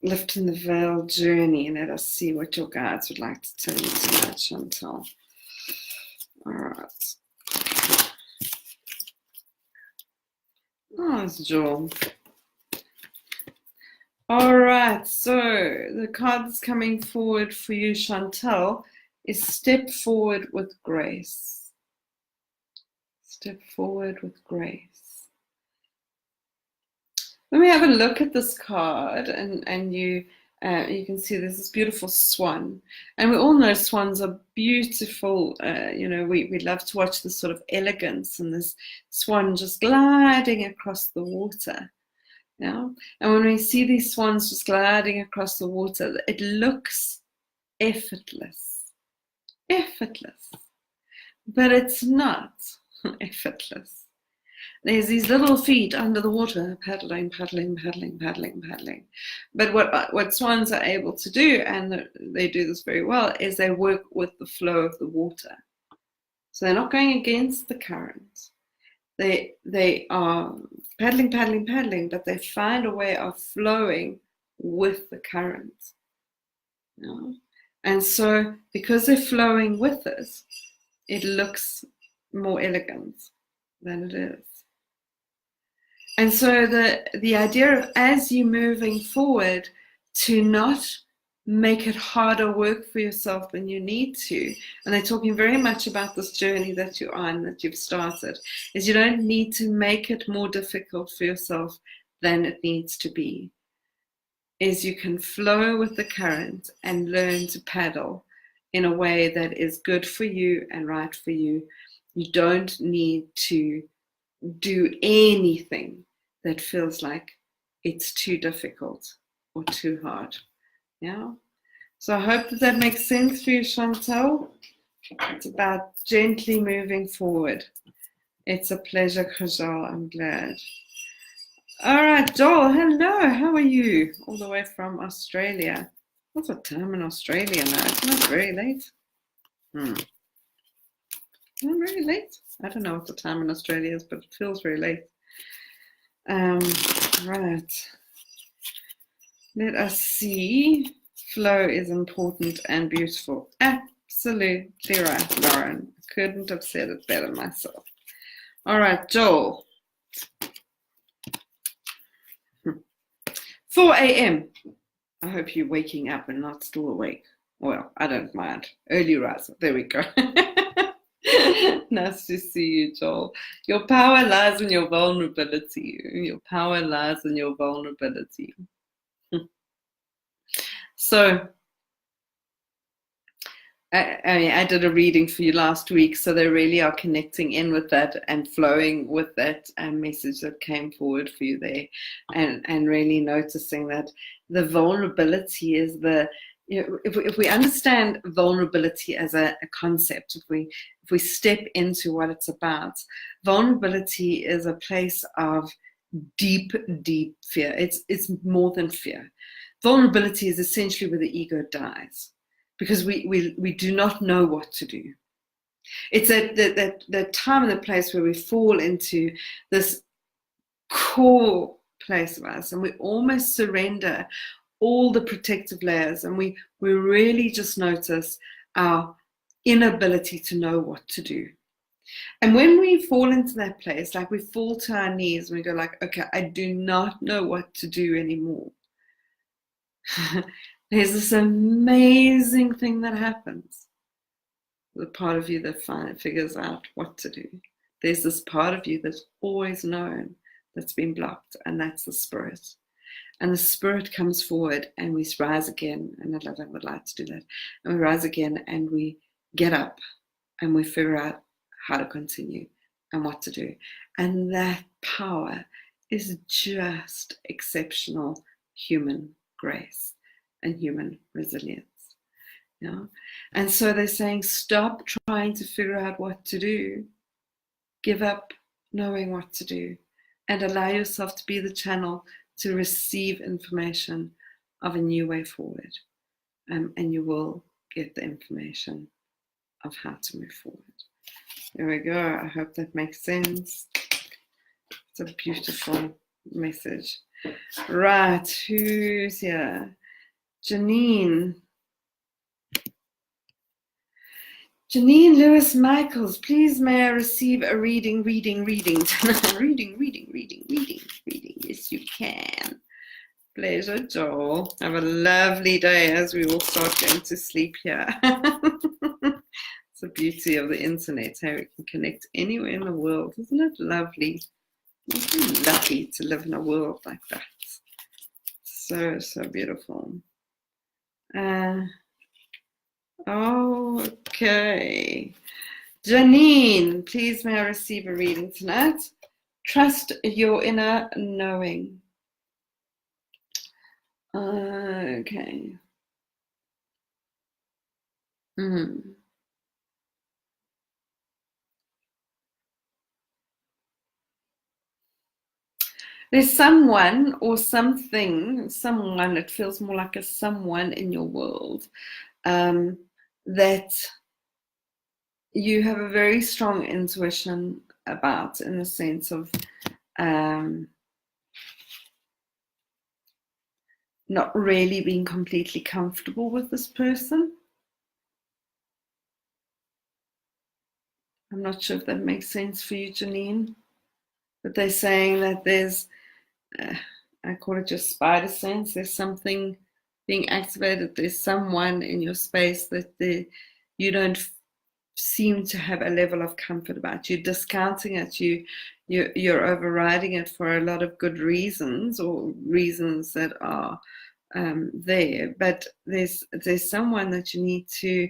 lifting the veil journey. Let us see what your guides would like to tell you tonight, Chantal. All right. Oh, it's Joel. All right, so the card that's coming forward for you, Chantal, is step forward with grace. Step forward with grace. When we have a look at this card, and you can see there's this beautiful swan, and we all know swans are beautiful. We love to watch this sort of elegance and this swan just gliding across the water. Yeah, and when we see these swans just gliding across the water, it looks effortless, but it's not effortless. There's these little feet under the water, paddling. But what swans are able to do, and they do this very well, is they work with the flow of the water. So they're not going against the current. They are paddling, but they find a way of flowing with the current. Yeah? And so because they're flowing with it, it looks more elegant than it is. And so the idea of, as you're moving forward, to not make it harder work for yourself than you need to, and they're talking very much about this journey that you're on, that you've started, is you don't need to make it more difficult for yourself than it needs to be. Is you can flow with the current and learn to paddle in a way that is good for you and right for you. You don't need to do anything that feels like it's too difficult or too hard. Yeah. So I hope that makes sense for you, Chantal. It's about gently moving forward. It's a pleasure, Kajal. I'm glad. All right, Joel. Hello. How are you? All the way from Australia. What's the time in Australia now? Isn't it very late? Not very late. I don't know what the time in Australia is, but it feels very late. Right. Let us see. Flow is important and beautiful. Absolutely right, Lauren. Couldn't have said it better myself. All right, Joel. 4 a.m. I hope you're waking up and not still awake. Well, I don't mind. Early riser. There we go. Nice to see you, Joel. Your power lies in your vulnerability. Your power lies in your vulnerability. So, I did a reading for you last week, so they really are connecting in with that and flowing with that message that came forward for you there, and really noticing that the vulnerability is if we understand vulnerability as a concept, if we step into what it's about, vulnerability is a place of deep fear. It's more than fear. Vulnerability is essentially where the ego dies, because we do not know what to do. It's that time and the place where we fall into this core place of us, and we almost surrender all the protective layers, and we really just notice our inability to know what to do. And when we fall into that place, like we fall to our knees and we go like, okay, I do not know what to do anymore. There's this amazing thing that happens. The part of you that figures out what to do. There's this part of you that's always known, that's been blocked, and that's the spirit. And the spirit comes forward, and we rise again, and I would like to do that. And we rise again, and we get up, and we figure out how to continue and what to do. And that power is just exceptional human grace and human resilience. Yeah. And so they're saying, stop trying to figure out what to do. Give up knowing what to do and allow yourself to be the channel to receive information of a new way forward. And you will get the information of how to move forward. There we go. I hope that makes sense. It's a beautiful message. Right, who's here? Janine. Janine Lewis Michaels, please may I receive a reading tonight. reading. Yes, you can. Pleasure, Joel. Have a lovely day as we all start going to sleep here. It's the beauty of the internet, how we can connect anywhere in the world. Isn't it lovely? I'm lucky to live in a world like that. So, so beautiful. Okay. Janine, please may I receive a reading tonight? Trust your inner knowing. Okay. There's someone or something, it feels more like a someone in your world that you have a very strong intuition about, in the sense of not really being completely comfortable with this person. I'm not sure if that makes sense for you, Janine, but they're saying that there's, I call it just spider sense, there's something being activated, there's someone in your space that you don't seem to have a level of comfort about. You're discounting it, you're overriding it for a lot of good reasons, or reasons that are there, but there's someone that you need to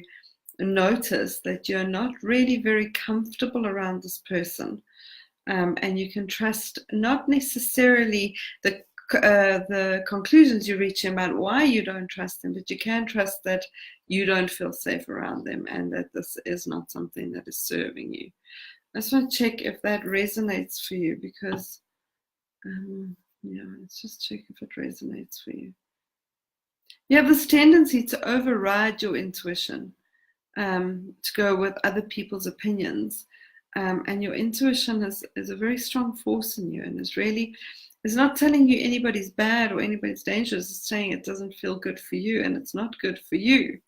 notice that you're not really very comfortable around this person, and you can trust not necessarily the conclusions you reach about why you don't trust them, but you can trust that you don't feel safe around them, and that this is not something that is serving you. I just want to check if that resonates for you, because yeah, let's just check if it resonates for you. You have this tendency to override your intuition, to go with other people's opinions, and your intuition is a very strong force in you, and it's not telling you anybody's bad or anybody's dangerous. It's saying it doesn't feel good for you, and it's not good for you,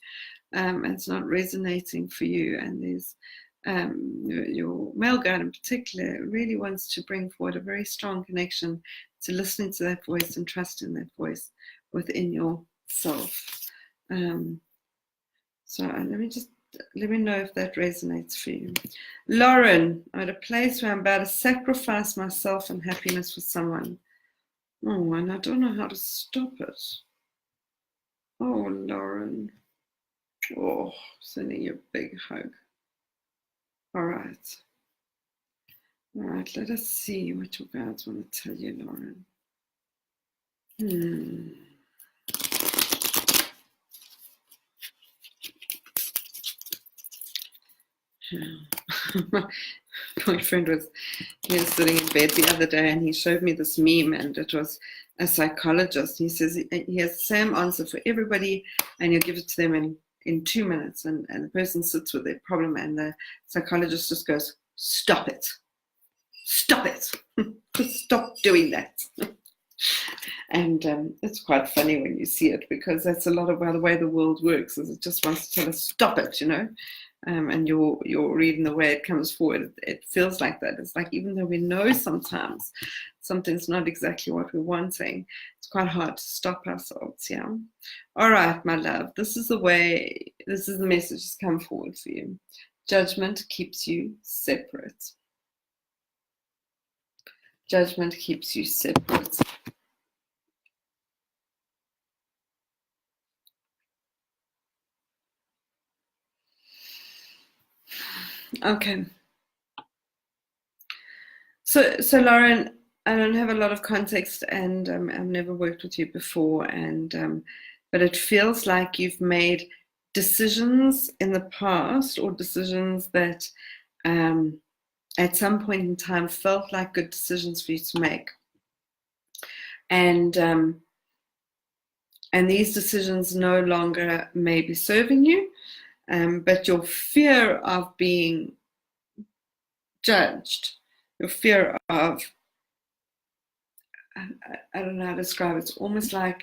and it's not resonating for you. And there's your male guide in particular really wants to bring forward a very strong connection to listening to that voice and trusting that voice within yourself. So let me know if that resonates for you. Lauren, I'm at a place where I'm about to sacrifice myself and happiness for someone. Oh, and I don't know how to stop it. Oh, Lauren. Oh, sending you a big hug. All right. All right, let us see what your guides want to tell you, Lauren. My boyfriend was sitting in bed the other day, and he showed me this meme, and it was a psychologist. He says he has the same answer for everybody, and he'll give it to them in 2 minutes, and the person sits with their problem, and the psychologist just goes, stop it, just stop doing that. And it's quite funny when you see it, because that's a lot of the way the world works, is it just wants to tell us, stop it, and you're reading the way it comes forward, it feels like that. It's like, even though we know sometimes something's not exactly what we're wanting, it's quite hard to stop ourselves. Yeah. All right, my love, this is the message that's come forward for you. Judgment keeps you separate. Judgment keeps you separate. Okay. So Lauren, I don't have a lot of context, and I've never worked with you before, and but it feels like you've made decisions in the past, or decisions that at some point in time felt like good decisions for you to make, and these decisions no longer may be serving you, but your fear of being judged, your fear of, I don't know how to describe it. It's almost like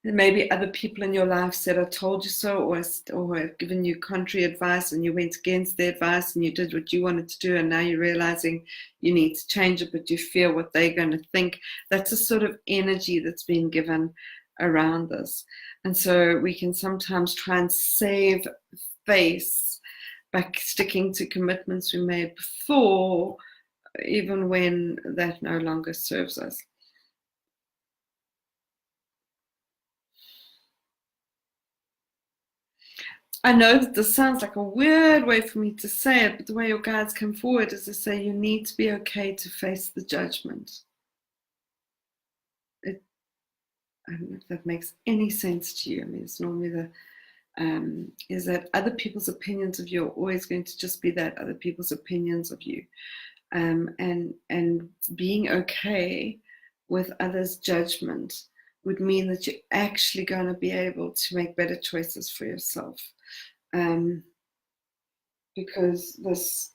maybe other people in your life said, "I told you so," or have given you contrary advice, and you went against their advice and you did what you wanted to do, and now you're realizing you need to change it, but you fear what they're going to think. That's a sort of energy that's been given around this. And so we can sometimes try and save face by sticking to commitments we made before, even when that no longer serves us. I know that this sounds like a weird way for me to say it, but the way your guides come forward is to say you need to be okay to face the judgment. I don't know if that makes any sense to you. I mean, it's normally is that other people's opinions of you are always going to just be that, other people's opinions of you. And being okay with others' judgment would mean that you're actually going to be able to make better choices for yourself. Because this,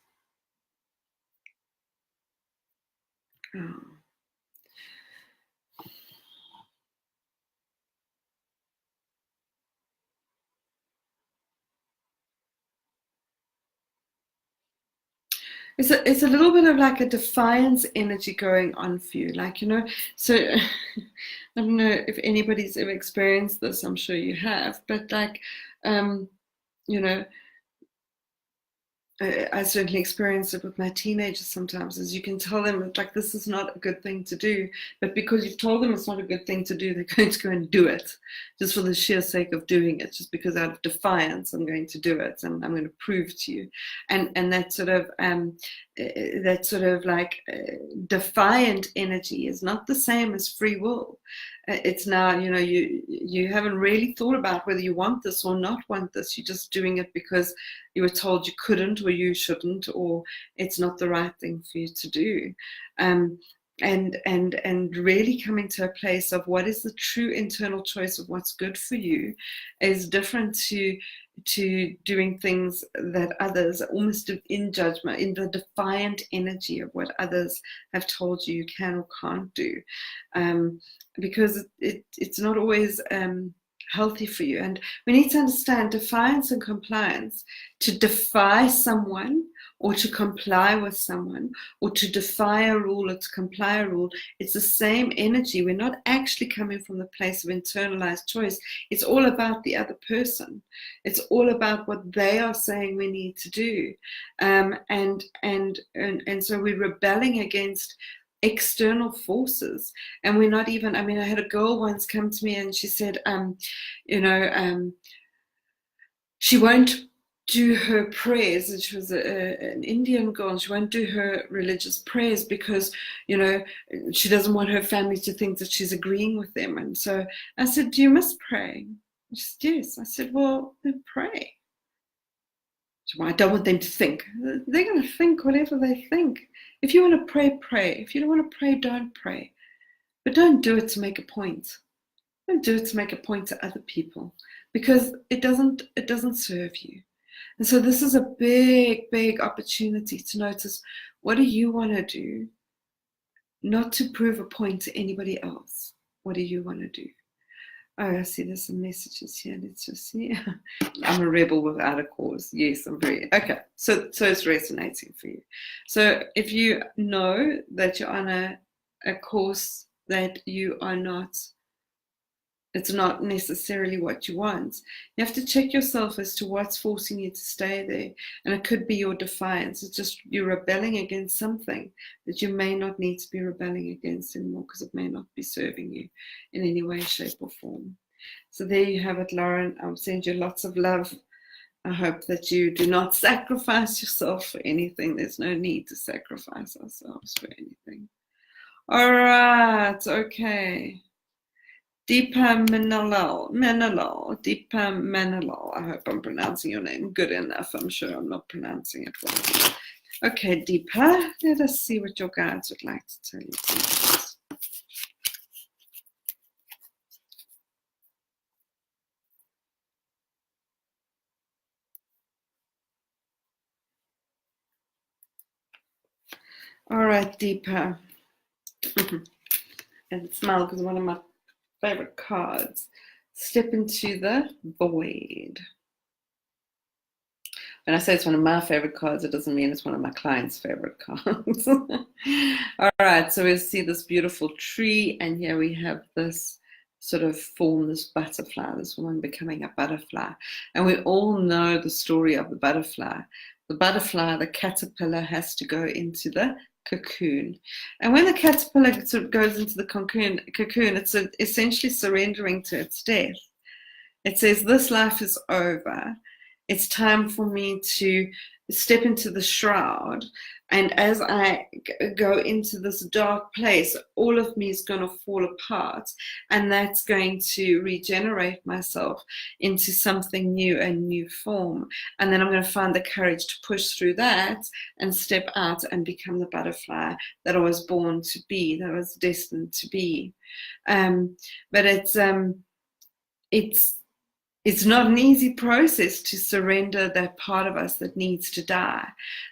it's a little bit of like a defiance energy going on for you, like, you know, so I don't know if anybody's ever experienced this. I'm sure you have, but like, you know, I certainly experience it with my teenagers sometimes, as you can tell them, like, this is not a good thing to do, but because you've told them it's not a good thing to do, they're going to go and do it just for the sheer sake of doing it, just because out of defiance I'm going to do it, and I'm going to prove to you. And that sort of like defiant energy is not the same as free will. It's now, you know, you haven't really thought about whether you want this or not want this. You're just doing it because you were told you couldn't, or you shouldn't, or it's not the right thing for you to do. And really coming to a place of what is the true internal choice of what's good for you is different to doing things that others almost in judgment, in the defiant energy of what others have told you you can or can't do, because it's not always healthy for you. And we need to understand defiance and compliance. To defy someone, or to comply with someone, or to defy a rule or to comply a rule, it's the same energy. We're not actually coming from the place of internalized choice. It's all about the other person. It's all about what they are saying we need to do, and so we're rebelling against external forces, and we're not even, I mean, I had a girl once come to me and she said, you know, she won't do her prayers, and she was an Indian girl, and she won't do her religious prayers because, you know, she doesn't want her family to think that she's agreeing with them. And so I said, "Do you miss praying?" She said, "Yes." I said, "Well, then pray." She said, "Well, I don't want them to think." They're going to think whatever they think. If you want to pray, pray. If you don't want to pray, don't pray. But don't do it to make a point. Don't do it to make a point to other people, because it doesn't serve you. And so this is a big opportunity to notice, what do you want to do? Not to prove a point to anybody else. What do you want to do? Oh, I see there's some messages here. Let's just see. I'm a rebel without a cause. Yes, I'm very, okay. So it's resonating for you. So if you know that you're on a course that you are not, it's not necessarily what you want, you have to check yourself as to what's forcing you to stay there. And it could be your defiance. It's just you're rebelling against something that you may not need to be rebelling against anymore, because it may not be serving you in any way, shape, or form. So there you have it, Lauren. I'll send you lots of love. I hope that you do not sacrifice yourself for anything. There's no need to sacrifice ourselves for anything. All right, okay. Deepa Manilal. I hope I'm pronouncing your name good enough. I'm sure I'm not pronouncing it wrong. Okay, Deepa, let us see what your guides would like to tell you. All right, Deepa. And smile because one of my favorite cards. Step into the void. When I say it's one of my favorite cards, it doesn't mean it's one of my clients' favorite cards. All right, so we see this beautiful tree, and here we have this sort of form, this butterfly, this woman becoming a butterfly. And we all know the story of the butterfly. The butterfly, the caterpillar, has to go into the cocoon. And when the caterpillar sort of goes into the cocoon, it's essentially surrendering to its death. It says, this life is over. It's time for me to step into the shroud. And as I go into this dark place, all of me is going to fall apart. And that's going to regenerate myself into something new, a new form. And then I'm going to find the courage to push through that and step out and become the butterfly that I was born to be, that I was destined to be. But it's not an easy process to surrender that part of us that needs to die,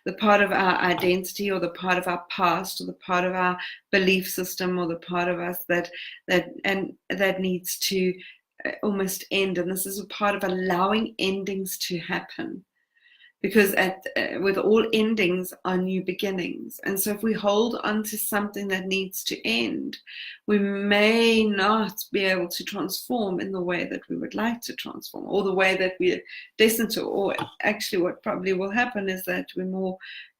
the part of our identity or the part of our past or the part of our belief system or the part of us that needs to almost end. And this is a part of allowing endings to happen. Because with all endings are new beginnings. And so if we hold on to something that needs to end, we may not be able to transform in the way that we would like to transform, or the way that we're destined to. Or actually what probably will happen is that we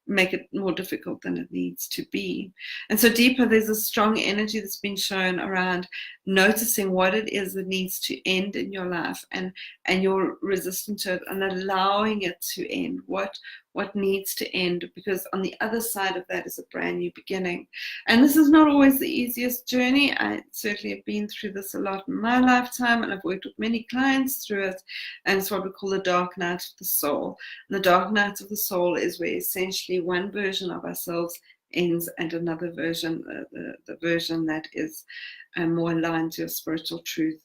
make it more difficult than it needs to be. And so Deepa, there's a strong energy that's been shown around noticing what it is that needs to end in your life, and you're resistant to it, and allowing it to end. What needs to end, because on the other side of that is a brand new beginning. And this is not always the easiest journey. I certainly have been through this a lot in my lifetime, and I've worked with many clients through it. And it's what we call the dark night of the soul. And the dark night of the soul is where essentially one version of ourselves ends and another version, the version that is more aligned to your spiritual truth,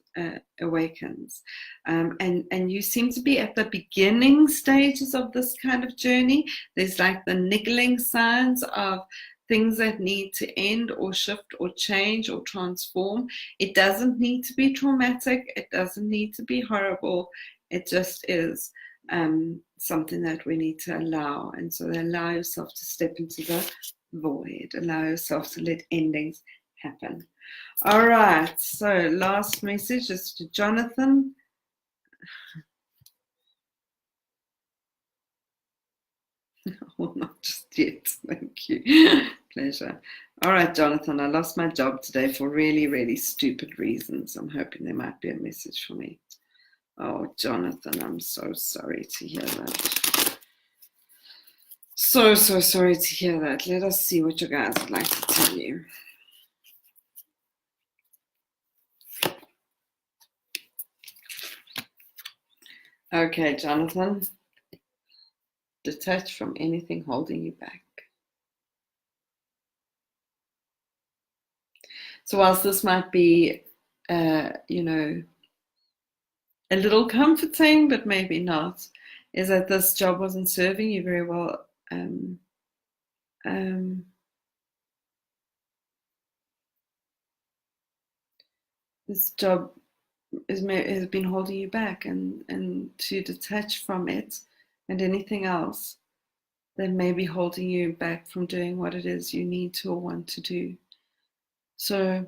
awakens. And you seem to be at the beginning stages of this kind of journey. There's like the niggling signs of things that need to end or shift or change or transform. It doesn't need to be traumatic. It doesn't need to be horrible. It just is something that we need to allow. And so allow yourself to step into the void. Allow yourself to let endings happen. All right, so last message is to Jonathan. Well, not just yet, thank you. Pleasure. All right, Jonathan, I lost my job today for really, really stupid reasons. I'm hoping there might be a message for me. Oh, Jonathan, I'm so sorry to hear that. So sorry to hear that. Let us see what you guys would like to tell you. Okay, Jonathan. Detach from anything holding you back. So whilst this might be, a little comforting, but maybe not, is that this job wasn't serving you very well. This job has been holding you back, and to detach from it and anything else that may be holding you back from doing what it is you need to or want to do. So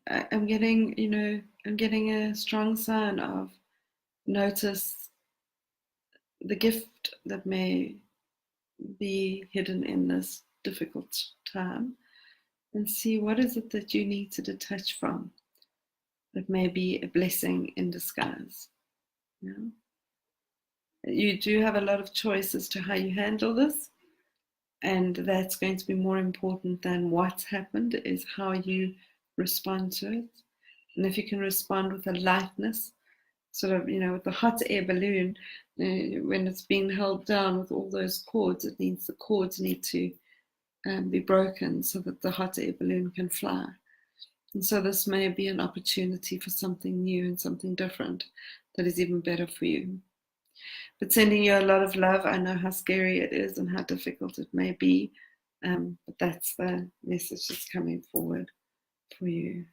I'm getting a strong sign of notice the gift that may be hidden in this difficult time, and see what is it that you need to detach from that may be a blessing in disguise. You do have a lot of choice as to how you handle this, And that's going to be more important than what's happened, is how you respond to it. And if you can respond with a lightness, sort of, with the hot air balloon, when it's being held down with all those cords, the cords need to be broken so that the hot air balloon can fly. And so this may be an opportunity for something new and something different that is even better for you. But sending you a lot of love. I know how scary it is and how difficult it may be, but that's the message that's coming forward for you.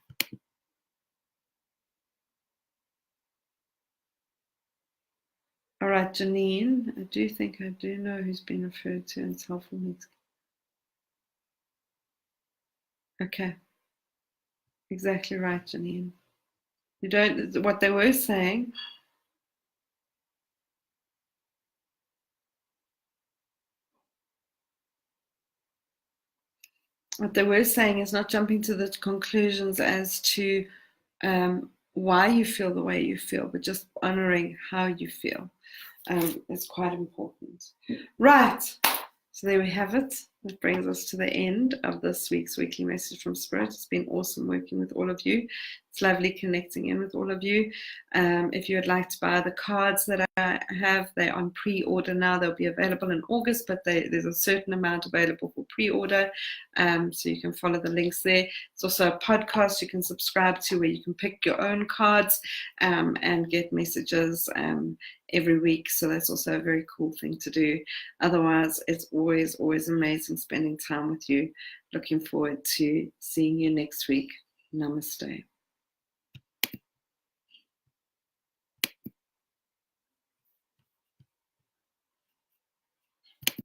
All right, Janine, I do think I do know who's been referred to, and it's helpful me to... Okay, exactly right, Janine. You don't, what they were saying... What they were saying is not jumping to the conclusions as to why you feel the way you feel, but just honoring how you feel. It's quite important. Right. So there we have it. That brings us to the end of this week's weekly message from Spirit. It's been awesome working with all of you. It's lovely connecting in with all of you. If you would like to buy the cards that I have, they're on pre-order now. They'll be available in August, but there's a certain amount available for pre-order. So you can follow the links there. It's also a podcast you can subscribe to where you can pick your own cards and get messages every week. So that's also a very cool thing to do. Otherwise, it's always amazing spending time with you. Looking forward to seeing you next week. Namaste.